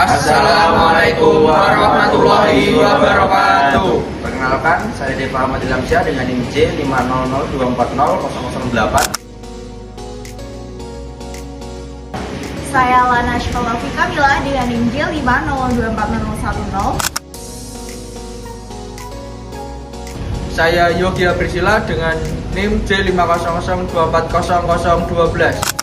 Assalamualaikum warahmatullahi wabarakatuh. Perkenalkan, saya Deva Ahmad Ilhamsyah dengan NIM J50024008. Saya Lana Shkolafi Kamila dengan NIM J50240010. Saya Yogia Priscila dengan NIM J50024012.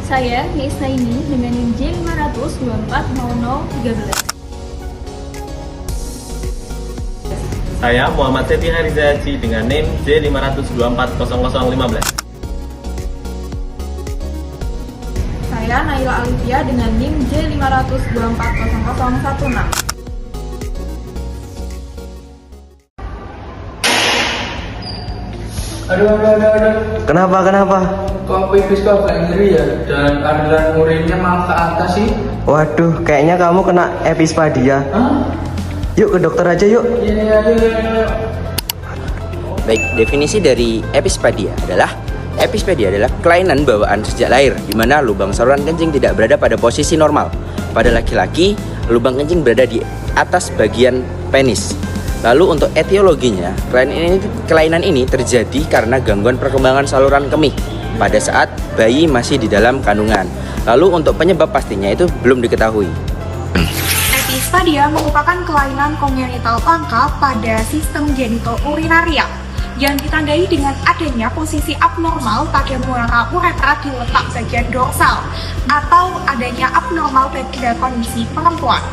Saya Nisna ini dengan NIM J500240013. Saya Muhammad Seti Harizaji dengan NIM J500240015. Saya Naila Alifia dengan NIM J500240016. Aduh. Kenapa? Kok pipis kok kayak ngeri ya? Dan aliran urinnya malah ke atas sih. Waduh, kayaknya kamu kena epispadia. Hah? Yuk ke dokter aja yuk. Iya. Baik, definisi dari epispadia adalah kelainan bawaan sejak lahir, di mana lubang saluran kencing tidak berada pada posisi normal. Pada laki-laki, lubang kencing berada di atas bagian penis. Lalu untuk etiologinya, kelainan ini terjadi karena gangguan perkembangan saluran kemih pada saat bayi masih di dalam kandungan. Lalu untuk penyebab pastinya itu belum diketahui. Epispadia merupakan kelainan kongenital langka pada sistem genitourinaria yang ditandai dengan adanya posisi abnormal pada muara uretra di letak bagian dorsal atau adanya abnormal pada kondisi perempuan.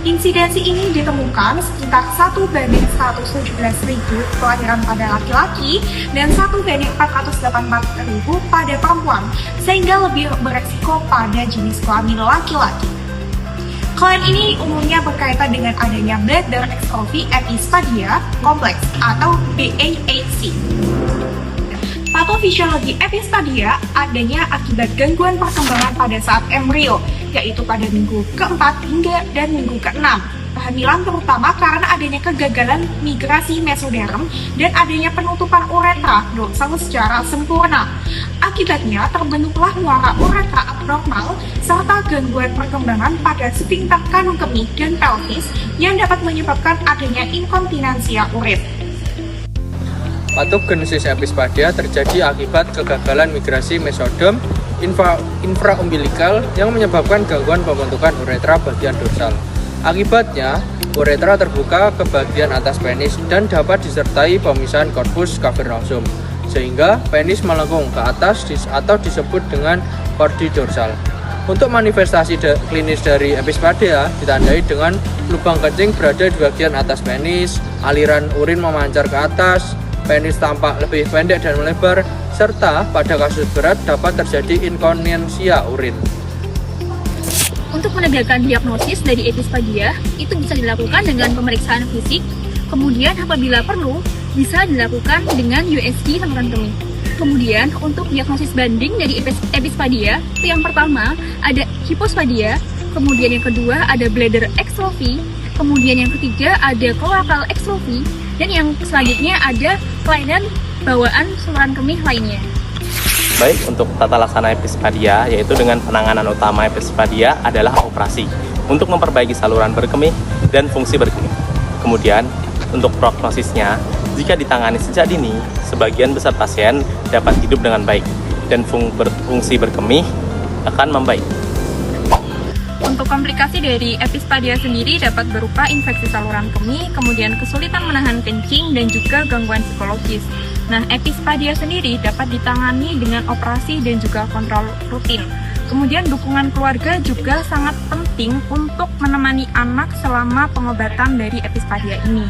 Insidensi ini ditemukan sekitar 1:117.000 kelahiran pada laki-laki dan 1:484.000 pada perempuan, sehingga lebih beresiko pada jenis kelamin laki-laki. Kelainan ini umumnya berkaitan dengan adanya bladder atrophy epispadia kompleks atau BAAC. Patofisiologi epispadia adanya akibat gangguan perkembangan pada saat embrio, yaitu pada minggu keempat hingga dan minggu keenam. Kehamilan terutama karena adanya kegagalan migrasi mesoderm dan adanya penutupan uretra dorsal secara sempurna. Akibatnya terbentuklah muara uretra abnormal serta gangguan perkembangan pada sphinkter kanung kemih dan pelvis yang dapat menyebabkan adanya inkontinensia urin. Patogenesis epispadia terjadi akibat kegagalan migrasi mesoderm infraumbilikal yang menyebabkan gangguan pembentukan uretra bagian dorsal. Akibatnya, uretra terbuka ke bagian atas penis dan dapat disertai pemisahan corpus cavernosum, sehingga penis melengkung ke atas atau disebut dengan kordi dorsal. Untuk manifestasi klinis dari epispadia ditandai dengan lubang kencing berada di bagian atas penis, aliran urin memancar ke atas, penis tampak lebih pendek dan melebar, serta pada kasus berat dapat terjadi inkontinensia urin. Untuk menegakkan diagnosis dari epispadia, itu bisa dilakukan dengan pemeriksaan fisik, kemudian apabila perlu, bisa dilakukan dengan USG saluran kemih. Kemudian, untuk diagnosis banding dari epispadia, itu yang pertama ada hipospadia, kemudian yang kedua ada bladder atrophy, kemudian yang ketiga ada cloacal atrophy, dan yang selanjutnya ada kelainan bawaan saluran kemih lainnya. Baik, untuk tata laksana epispadia, yaitu dengan penanganan utama epispadia adalah operasi untuk memperbaiki saluran berkemih dan fungsi berkemih. Kemudian, untuk prognosisnya, jika ditangani sejak dini, sebagian besar pasien dapat hidup dengan baik dan fungsi berkemih akan membaik. Untuk komplikasi dari epispadia sendiri dapat berupa infeksi saluran kemih, kemudian kesulitan menahan kencing, dan juga gangguan psikologis. Nah, epispadia sendiri dapat ditangani dengan operasi dan juga kontrol rutin. Kemudian dukungan keluarga juga sangat penting untuk menemani anak selama pengobatan dari epispadia ini.